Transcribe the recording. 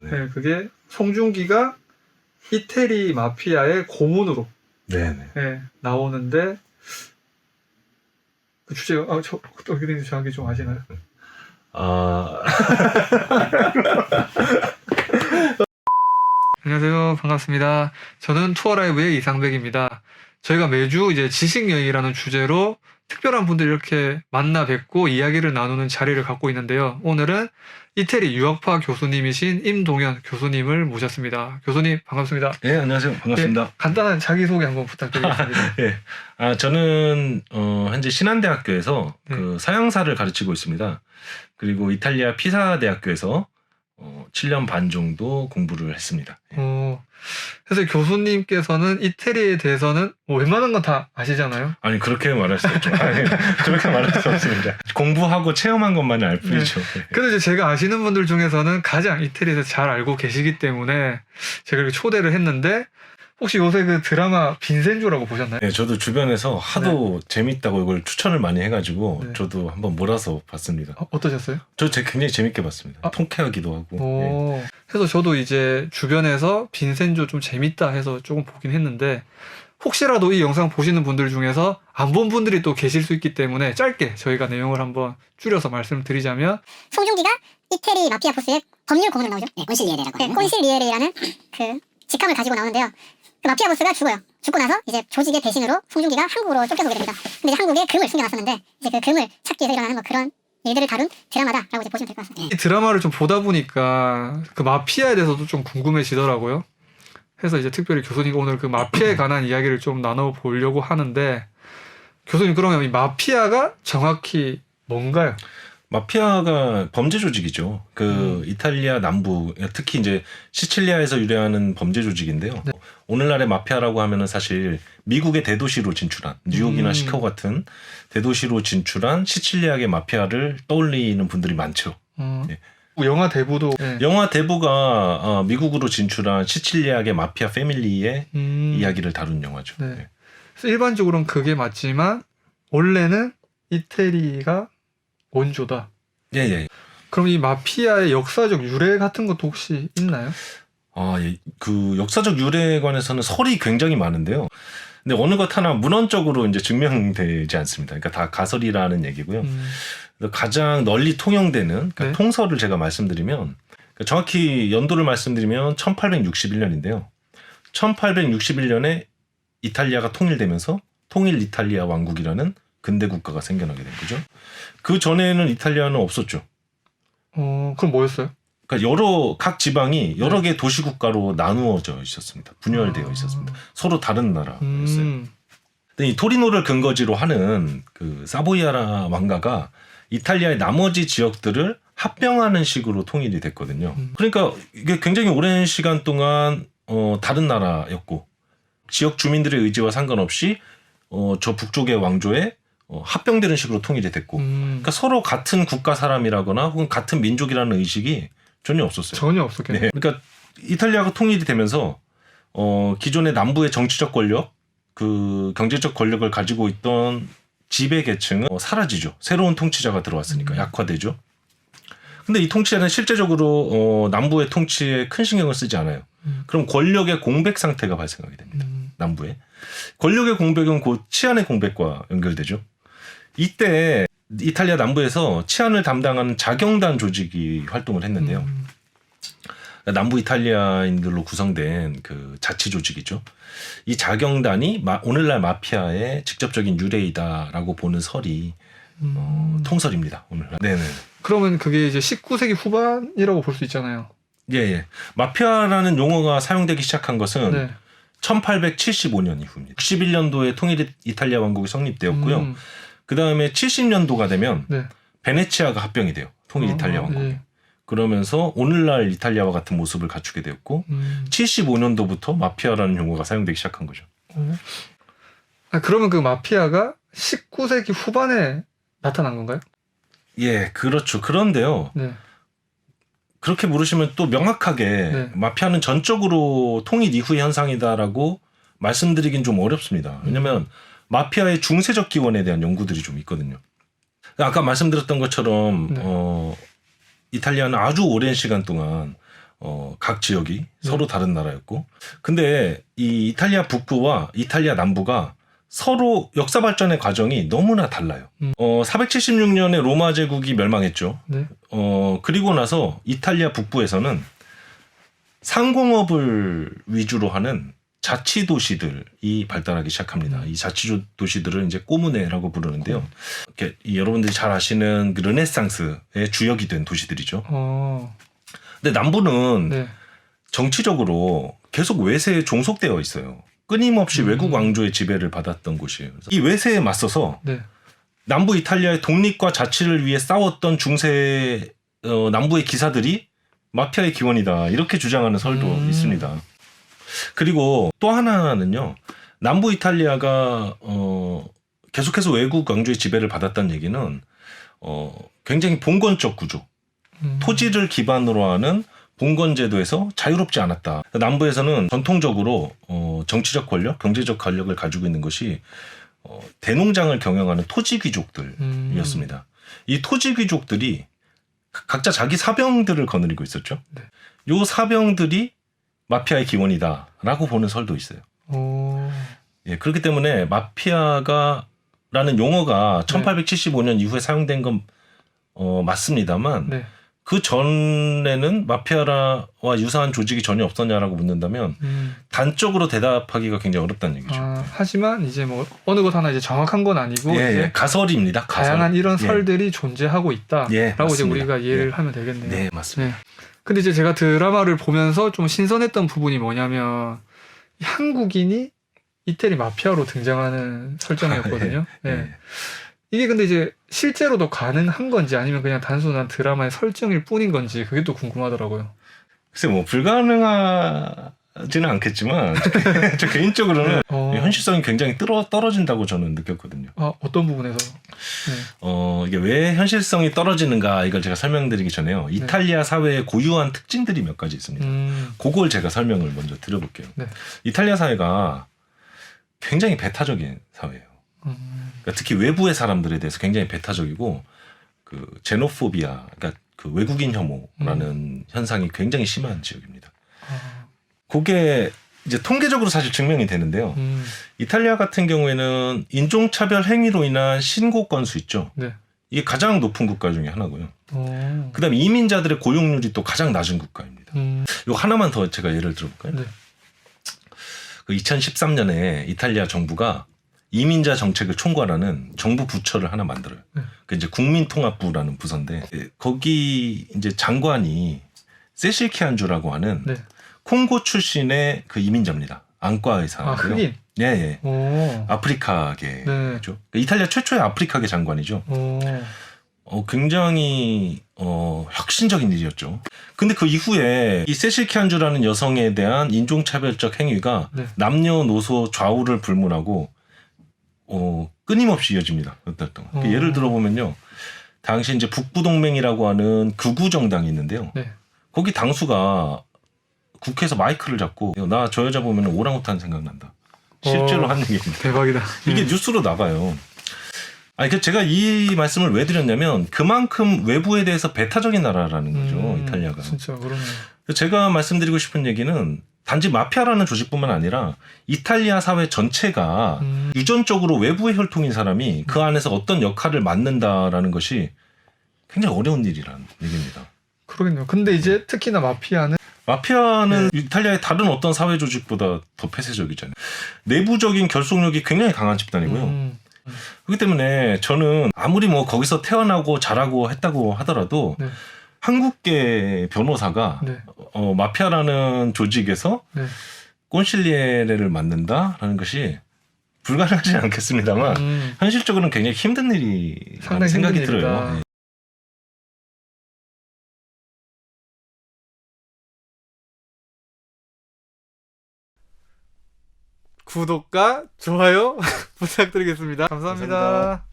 네, 그게 송중기가 이태리 마피아의 고문으로 네네. 네, 나오는데 그 주제가 저 어떻게 되는지 정확히 좀 아시나요? 안녕하세요. 반갑습니다. 저는 투어라이브의 이상백입니다. 저희가 매주 이제 지식여행이라는 주제로 특별한 분들 이렇게 만나 뵙고 이야기를 나누는 자리를 갖고 있는데요. 오늘은 이태리 유학파 교수님이신 임동현 교수님을 모셨습니다. 교수님 반갑습니다. 네, 안녕하세요. 반갑습니다. 네, 간단한 자기소개 한번 부탁드리겠습니다. 네. 저는 현재 신한대학교에서 네. 그 서양사를 가르치고 있습니다. 그리고 이탈리아 피사 대학교에서 7년 반 정도 공부를 했습니다. 그래서 교수님께서는 이태리에 대해서는 뭐 웬만한 건 다 아시잖아요. 아니 그렇게 말할 수 없죠. 그렇게 말할 수 없습니다. 공부하고 체험한 것만이 알 뿐이죠. 네. 근데 이제 제가 아시는 분들 중에서는 가장 이태리에서 잘 알고 계시기 때문에 제가 이렇게 초대를 했는데 혹시 요새 그 드라마 빈센조라고 보셨나요? 네, 저도 주변에서 하도 재밌다고 이걸 추천을 많이 해가지고 네. 저도 한번 몰아서 봤습니다. 어떠셨어요? 저 굉장히 재밌게 봤습니다. 통쾌하기도 하고. 네. 그래서 저도 이제 주변에서 빈센조 좀 재밌다 해서 조금 보긴 했는데 혹시라도 이 영상 보시는 분들 중에서 안 본 분들이 또 계실 수 있기 때문에 짧게 저희가 내용을 한번 줄여서 말씀드리자면 송중기가 이태리 마피아 보스의 법률 고문으로 나오죠. 네, 콘실리에레라고. 네, 콘실리에레라는 그 직함을 가지고 나오는데요. 그 마피아 보스가 죽어요. 죽고 나서 이제 조직의 대신으로 송중기가 한국으로 쫓겨오게 됩니다. 근데 이제 한국에 금을 숨겨놨었는데 이제 그 금을 찾기 위해서 일어나는 뭐 그런 일들을 다룬 드라마다라고 이제 보시면 될 것 같습니다. 이 드라마를 좀 보다 보니까 그 마피아에 대해서도 좀 궁금해지더라고요. 그래서 이제 특별히 교수님과 오늘 그 마피아에 관한 이야기를 좀 나눠보려고 하는데 교수님 그러면 이 마피아가 정확히 뭔가요? 마피아가 범죄 조직이죠. 그 이탈리아 남부, 특히 이제 시칠리아에서 유래하는 범죄 조직인데요. 네. 오늘날의 마피아라고 하면은 사실 미국의 대도시로 진출한 뉴욕이나 시카고 같은 대도시로 진출한 시칠리아의 마피아를 떠올리는 분들이 많죠. 네. 영화 대부도 영화 대부가 미국으로 진출한 시칠리아의 마피아 패밀리의 이야기를 다룬 영화죠. 네. 네. 그래서 일반적으로는 그게 맞지만 원래는 이태리가 원조다. 예. 그럼 이 마피아의 역사적 유래 같은 것도 혹시 있나요? 예. 그 역사적 유래에 관해서는 설이 굉장히 많은데요. 근데 어느 것 하나 문헌적으로 이제 증명되지 않습니다. 그러니까 다 가설이라는 얘기고요. 가장 널리 통용되는 그러니까 네. 통설을 제가 말씀드리면 그러니까 정확히 연도를 말씀드리면 1861년인데요. 1861년에 이탈리아가 통일되면서 통일 이탈리아 왕국이라는 근대 국가가 생겨나게 된 거죠. 그 전에는 이탈리아는 없었죠. 그럼 뭐였어요? 그러니까 각 지방이 여러 개 도시 국가로 나누어져 있었습니다. 분열되어 있었습니다. 서로 다른 나라였어요. 근데 이 토리노를 근거지로 하는 그 사보이아라 왕가가 이탈리아의 나머지 지역들을 합병하는 식으로 통일이 됐거든요. 그러니까 이게 굉장히 오랜 시간 동안 다른 나라였고 지역 주민들의 의지와 상관없이 저 북쪽의 왕조에 합병되는 식으로 통일이 됐고 그러니까 서로 같은 국가 사람이라거나 혹은 같은 민족이라는 의식이 전혀 없었어요. 전혀 없었겠네요. 네. 그러니까 이탈리아가 통일이 되면서 기존의 남부의 정치적 권력, 그 경제적 권력을 가지고 있던 지배 계층은 사라지죠. 새로운 통치자가 들어왔으니까 약화되죠. 근데 이 통치자는 실제적으로 남부의 통치에 큰 신경을 쓰지 않아요. 그럼 권력의 공백 상태가 발생하게 됩니다. 남부에. 권력의 공백은 곧 치안의 공백과 연결되죠. 이때 이탈리아 남부에서 치안을 담당하는 자경단 조직이 활동을 했는데요. 남부 이탈리아인들로 구성된 그 자치 조직이죠. 이 자경단이 오늘날 마피아의 직접적인 유래이다라고 보는 설이 통설입니다. 오늘날. 네네. 그러면 그게 이제 19세기 후반이라고 볼 수 있잖아요. 예. 마피아라는 용어가 사용되기 시작한 것은 네. 1875년 이후입니다. 61년도에 통일 이탈리아 왕국이 성립되었고요. 그 다음에 70년도가 되면 네. 베네치아가 합병이 돼요. 통일 이탈리아 왕국이. 예. 그러면서 오늘날 이탈리아와 같은 모습을 갖추게 되었고 75년도부터 마피아라는 용어가 사용되기 시작한 거죠. 그러면 그 마피아가 19세기 후반에 나타난 건가요? 예, 그렇죠. 그런데요. 네. 그렇게 물으시면 또 명확하게 네. 마피아는 전적으로 통일 이후의 현상이다라고 말씀드리긴 좀 어렵습니다. 왜냐하면 마피아의 중세적 기원에 대한 연구들이 좀 있거든요. 아까 말씀드렸던 것처럼 네. 이탈리아는 아주 오랜 시간 동안 각 지역이 서로 다른 나라였고, 근데 이 이탈리아 북부와 이탈리아 남부가 서로 역사 발전의 과정이 너무나 달라요. 476년에 로마 제국이 멸망했죠. 네. 그리고 나서 이탈리아 북부에서는 상공업을 위주로 하는 자치도시들이 발달하기 시작합니다. 이 자치도시들을 이제 꼬무네라고 부르는데요. 이렇게 여러분들이 잘 아시는 그 르네상스의 주역이 된 도시들이죠. 근데 남부는 네. 정치적으로 계속 외세에 종속되어 있어요. 끊임없이 외국 왕조의 지배를 받았던 곳이에요. 그래서 이 외세에 맞서서 네. 남부 이탈리아의 독립과 자치를 위해 싸웠던 중세 남부의 기사들이 마피아의 기원이다, 이렇게 주장하는 설도 있습니다. 그리고 또 하나는요, 남부 이탈리아가 계속해서 외국 왕조의 지배를 받았다는 얘기는 굉장히 봉건적 구조, 토지를 기반으로 하는 봉건제도에서 자유롭지 않았다. 남부에서는 전통적으로 정치적 권력, 경제적 권력을 가지고 있는 것이 대농장을 경영하는 토지 귀족들이었습니다. 이 토지 귀족들이 각자 자기 사병들을 거느리고 있었죠. 네. 요 사병들이 마피아의 기원이다라고 보는 설도 있어요. 예, 그렇기 때문에 마피아가라는 용어가 1875년 이후에 사용된 건 맞습니다만, 네. 그 전에는 마피아와 유사한 조직이 전혀 없었냐라고 묻는다면 단적으로 대답하기가 굉장히 어렵다는 얘기죠. 하지만 이제 뭐 어느 것 하나 이제 정확한 건 아니고 이제 가설입니다. 가설. 다양한 이런 설들이 존재하고 있다라고 이제 맞습니다. 우리가 이해를 하면 되겠네요. 네, 맞습니다. 네. 근데 이제 제가 드라마를 보면서 좀 신선했던 부분이 뭐냐면, 한국인이 이태리 마피아로 등장하는 설정이었거든요. 네. 이게 근데 이제 실제로도 가능한 건지 아니면 그냥 단순한 드라마의 설정일 뿐인 건지 그게 또 궁금하더라고요. 글쎄 뭐 불가능하지는 않겠지만 저 개인적으로는 현실성이 굉장히 떨어진다고 저는 느꼈거든요. 어떤 부분에서? 이게 왜 현실성이 떨어지는가, 이걸 제가 설명드리기 전에요. 이탈리아 사회의 고유한 특징들이 몇 가지 있습니다. 그걸 제가 설명을 먼저 드려볼게요. 네. 이탈리아 사회가 굉장히 배타적인 사회예요. 그러니까 특히 외부의 사람들에 대해서 굉장히 배타적이고, 그 제노포비아, 그러니까 그 외국인 혐오라는 현상이 굉장히 심한 지역입니다. 그게 이제 통계적으로 사실 증명이 되는데요. 이탈리아 같은 경우에는 인종차별 행위로 인한 신고 건수 있죠. 네. 이게 가장 높은 국가 중에 하나고요. 그다음에 이민자들의 고용률이 또 가장 낮은 국가입니다. 이거 하나만 더 제가 예를 들어볼까요? 네. 그 2013년에 이탈리아 정부가 이민자 정책을 총괄하는 정부 부처를 하나 만들어요. 그 이제 국민통합부라는 부서인데, 거기 이제 장관이 세실 키안주라고 하는 콩고 출신의 그 이민자입니다. 안과 의사고요. 흑인. 예. 아프리카계죠. 그러니까 이탈리아 최초의 아프리카계 장관이죠. 굉장히 혁신적인 일이었죠. 근데 그 이후에 이 세실 키안주라는 여성에 대한 인종차별적 행위가 남녀노소 좌우를 불문하고 끊임없이 이어집니다. 예를 들어보면요, 당시 이제 북부동맹이라고 하는 극우 정당이 있는데요. 거기 당수가 국회에서 마이크를 잡고, 나 저 여자 보면 오랑우탄 생각난다. 실제로 한 얘기입니다. 대박이다. 이게 뉴스로 나가요. 제가 이 말씀을 왜 드렸냐면, 그만큼 외부에 대해서 배타적인 나라라는 거죠, 이탈리아가. 진짜 그러네요. 제가 말씀드리고 싶은 얘기는, 단지 마피아라는 조직뿐만 아니라 이탈리아 사회 전체가 유전적으로 외부의 혈통인 사람이 그 안에서 어떤 역할을 맡는다라는 것이 굉장히 어려운 일이라는 얘기입니다. 그러겠네요. 근데 이제 특히나 마피아는 이탈리아의 다른 어떤 사회 조직보다 더 폐쇄적이잖아요. 내부적인 결속력이 굉장히 강한 집단이고요. 그렇기 때문에 저는 아무리 뭐 거기서 태어나고 자라고 했다고 하더라도 한국계 변호사가 마피아라는 조직에서 꼰실리에레를 맡는다라는 것이 불가능하지 않겠습니다만 현실적으로는 굉장히 힘든 일이라는 생각이 들어요. 구독과 좋아요 부탁드리겠습니다. 감사합니다.